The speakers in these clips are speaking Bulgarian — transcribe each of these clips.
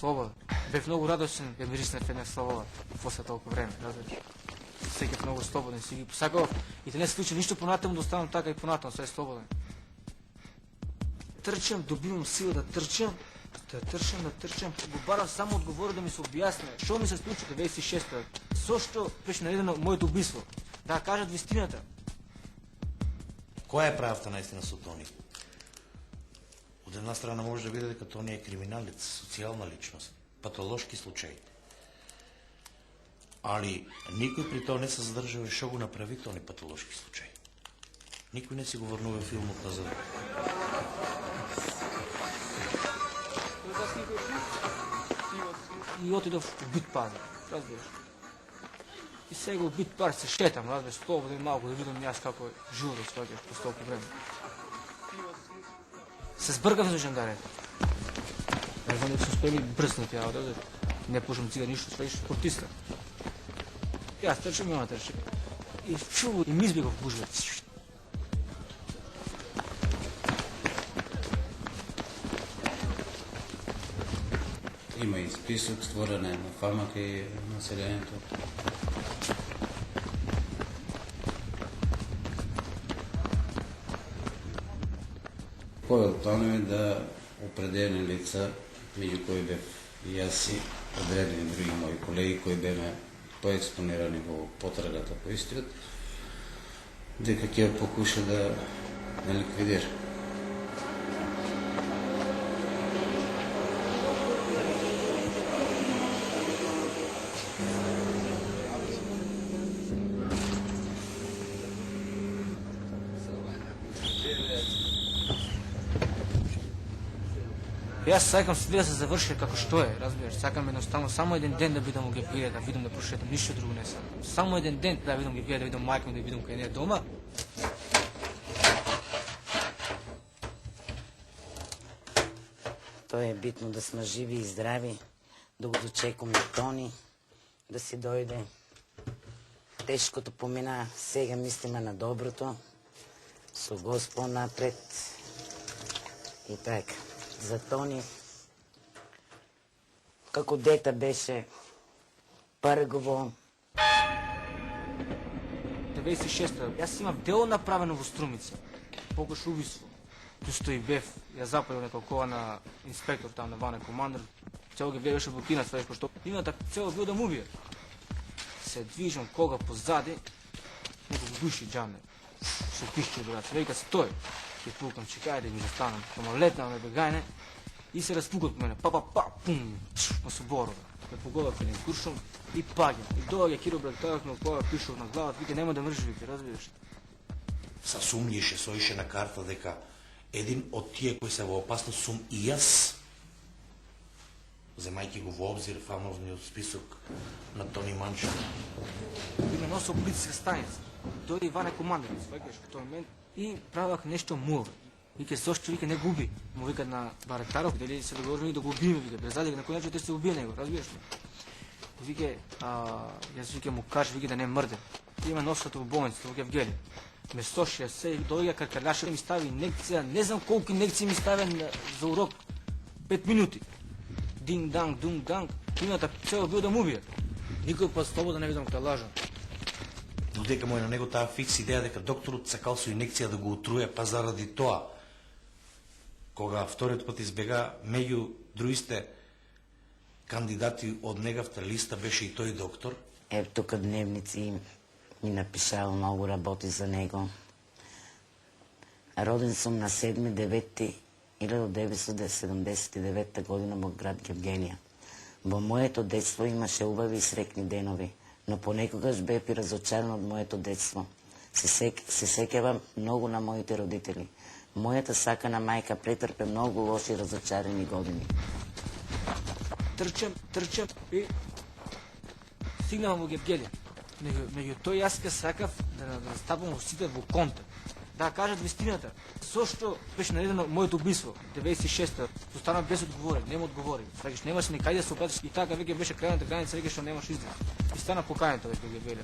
слобода. Бев много радостен, бе мирисна в една слобода после толкова време, разбираш. Всеки е много слободен, си ги посакал и те не се случи нищо понатам да оставам така и понатам, все е слободен. Тръчам, добивам сила да тръчам, да тръчам. Губаров само отговори да ми се обясня. Що ми се случи 96-та? Защо беше наредено моето убийство? Да кажат вистината. Која е правата наистина со Тони? Од една страна може да види дека Тони е криминалец, социјална личност, патолошки случај. Али никој при тоа не се задржава шо го направи Тони патолошки случај. Никој не си го врнува филмот назад. И отидов у бит пазар, разбираш. И сега у бит пар се шетам, разбираш, слободен малко да видам јас како живот да сваќаш по толку време. Се сбргав за жандарите. Не знам дека се успели бръснати, да не пушам цига ништо, сваќаш спортиста. Јас трчам и она трчам. И чу, и ми избегав гужва. Има и список, створена една фама кај населението. Повел планове да определени лица, меѓу кои бев и јас и одредени други мои колеги кои беме поекспонирани во потрагата по истиот, дека ќе покуша да ликвидира. Јас сакам се да се заврши како што е, разбираш, сакам едноставно само еден ден да видам ги пие, да видам да прошетам, ништо друго не сакам. Само еден ден да видам ги пие, да видам мајка ми, да видам кај не е дома. Тоа е битно да сме живи и здрави, да го дочекаме Тони, да си дојде. Тешкото помина, сега мислиме на доброто, со Господ напред. И така, за Тони, како дете беше пргово. 96-та, јас имам дело направено во Струмица, покош убиство. Тушто и бев, ја запалил неколкова на инспектор там на Ване командир, цело ги гледаше бутина свеж, пошто имата цело бил да му убие. Се движам кога позади, неколку души джамне. Се пишчи, брат, се века стој. Ќе пукам, чекај да ми застанам, ама летнам на бегајне и се распукат мене, па, пум, на соборове. Ме погодав еден куршум и паѓам. И доаѓа Киро Брактајов на која пишов на главата, вика нема да мржи, вика, разбираш. Са сумњеше, соише на карта дека един од тие кои се во опасност сум и јас. Земајќи го во обзир фамозниот список на Тони Манчо. Вика носо полициска станица. Дојде Иване командир, сваќаш во тој момент и правах нешто муаве. Вика, зошто, вика, не губи. Му вика на Барактаров, дали се договорили да го убиме, вика, без задека, на кој начин те се убие него, разбираш ли? Вика, јас вика му кажа, вика да не мрде. Има носата во болницата, во Гевгели. Ме сошија се, дојга каркаляша ми стави инекција, не знам колку инекции ми ставен за урок. 5 минути. Динг-данг, дунг-данг, имата цел бил да му убие. Никој пат слобода не видам кај лажа. Додека му е на него таа фикс идеја дека докторот сакал со инекција да го утруе, па заради тоа, кога вториот пат избега меѓу другите кандидати од неговата листа беше и тој доктор. Тука дневници ми напишал, многу работи за него. Роден сум на 7.9.1979 година во град Гевгелија. Во моето детство имаше убави и срекни денови, но понекогаш бев и разочаран од моето детство. Се сеќавам многу на моите родители. Мојата сакана мајка претрпе многу лоши разочарени години. Трчам и стигнавам во Гевгелија. Меѓу тој јас ке сакав да стапам сите во контакт. Да кажат вистината. Зошто беше наредено моето убийство 96-та, остана без одговори, нема одговори. Сваќаш, немаш ни кај да се обратиш и така веќе беше крајната граница, веќе што немаш излез. И стана покањето веќе ги веле.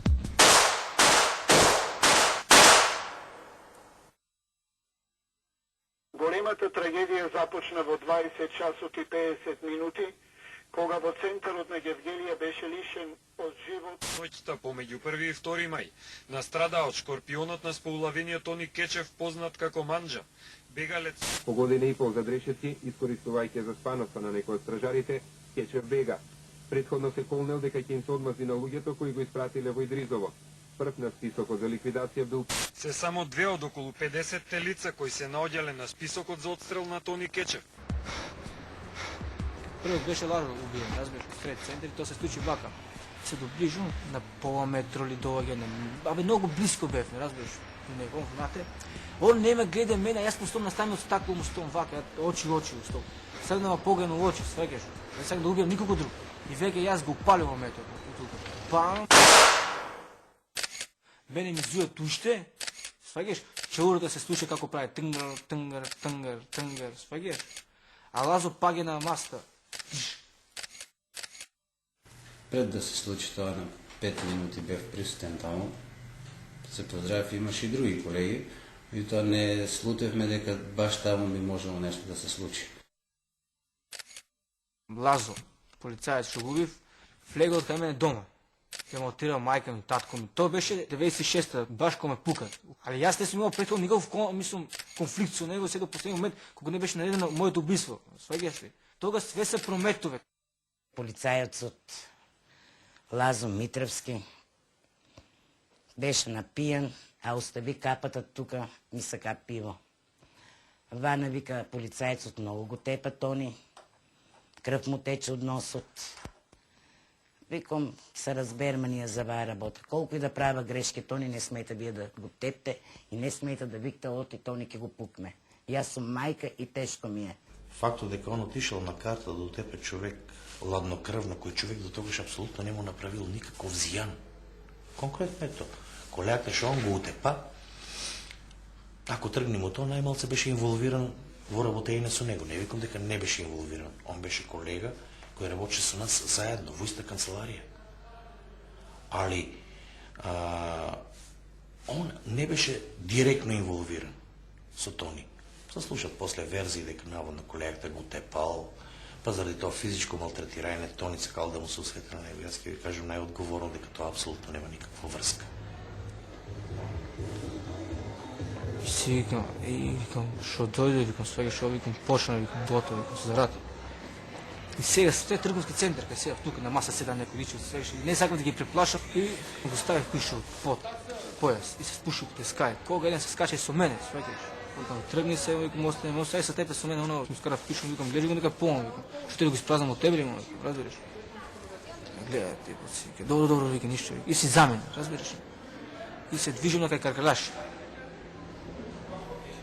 Големата трагедија започна во 20 часот и 50 минути, кога во центарот на Гевгелија беше лишен од живот. Ноќта помеѓу 1 и 2 мај настрада од шкорпионот на сполавениот Тони Кечев, познат како Манџа. Бегалец по година и пол зад решетки, искористувајќи заспаноста на некој од стражарите, Кечев бега. Предходно се колнел дека ќе им се одмази на луѓето кои го испратиле во Идризово. Прв на списокот за ликвидација бил се само 2 од околу 50 лица кои се наоѓале на списокот за одстрел на Тони Кечев. Првиот беше Ларо убиен, разбираш, во сред центар и тоа се случи вака. Се доближу на пола метро ли доаѓа, абе многу близко бев, не разбираш, до него, внатре. Он не ме гледа мене, јас му стом наставам од стакло му стом вака, очи у стом. Седна ма погледна во очи, свеќаш. Не сакам да убијам никого друг. И веќе јас го упалив во метро. Пам! Мене ми зујат уште, свеќаш, чаурата се слуша како прави тнгр, тнгр, тнгр, тнгр, свеќаш. А Лазо паѓа на маста. Пред да се случи тоа на 5 минути бев присутен таму. Се поздравив, имаше и други колеги, и тоа не слутевме дека баш таму би можело нешто да се случи. Лазо, полицаец што го убив, влегол кај мене дома. Ја ме отирал мајка ми, татко ми. Тоа беше 96-та, баш кога ме пука. Али јас не сум имал претходно никаков конфликт со него се до последниот момент кога не беше наредено моето убиство. Сваѓаш ли? Тога све се прометове. Полицајецот Лазо Митревски беше напиен, а остави капата тука, ми сака пиво. Вана вика, полицајецот многу го тепа Тони, крв му тече од носот. Викам, се разберме ние за ваа работа. Колку и да права грешки, Тони не смета вие да го тепте и не смета да викте оти Тони ќе го пукне. Јас сум мајка и тешко ми е. Фактот дека он отишел на карта да утепе човек ладнокрвно, кој човек до тогаш апсолутно не му направил никаков зијан. Конкретно ето, колејата што он го утепа, ако тргнемо тоа, најмалце беше инволвиран во работење со него. Не викам дека не беше инволвиран. Он беше колега кој работеше со нас заедно во иста канцеларија. Али он не беше директно инволвиран со Тони. Се слушат после верзии дека наводно колегата го тепал, па заради тоа физичко малтретирање Тони сакал да му се освети на него. Јас ќе ви кажам најодговорно дека тоа апсолутно нема никаква врска. И си викам, шо дојде, викам, свега шо, викам, почна, викам, готово, викам, се зарати. И сега се трговски центар, кај сега тука на маса седа некој личи, свега, не сакам да ги преплашам и го ставив пишо под појас и се спуши по скај. Кога еден се скача со мене, свеќаш. Викам, тргни се, викам, остане, може сега со тебе со мене, оно, ми скара в пишо, викам, гледай го нека полно, викам, што да го испразнам од тебе ли, разбираш? Гледа, типот си, викам, добро, викам, ништо, викам, и си за мене, разбираш? И се движим на кај каркалаш.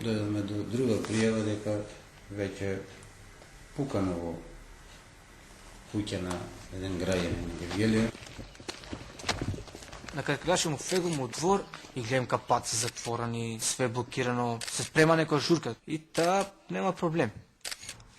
Дојдоме до друга пријава дека веќе пукано во куќа на еден граѓанин на Гевгелија. На каркалаше му фегом од двор и гледам капаци затворени, све блокирано, се спрема некоја журка. И таа нема проблем.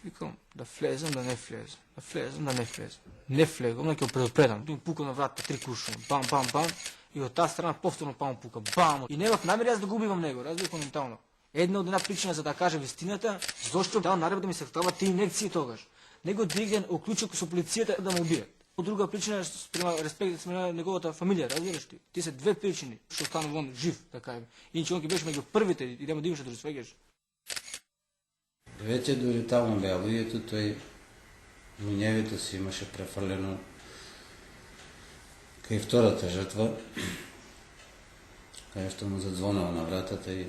Викам, да влезам, да не влезам, да влезам, да не влезам. Не влегам, да ќе го предупредам. Ми пука на врата 3 куршума, бам, бам, бам, и од таа страна повторно па му пука, бам. И немав намери јас да го убивам него, разбира моментално. Една причина за да кажа вистината, зошто дал наредба да ми се стават тие инекции тогаш. Него директен уклучил со полицијата да ме убијат. По друга причина спрема респект спрема неговата фамилија, разбираш ти? Ти се две причини што станав он жив, да кажем. Иначе он ќе беше меѓу првите и нема да имаше да свеѓаш. Веќе дури таму беа луѓето, тој муњевито си имаше префрлено кај втората жртва, кај што му задзвонува на вратата и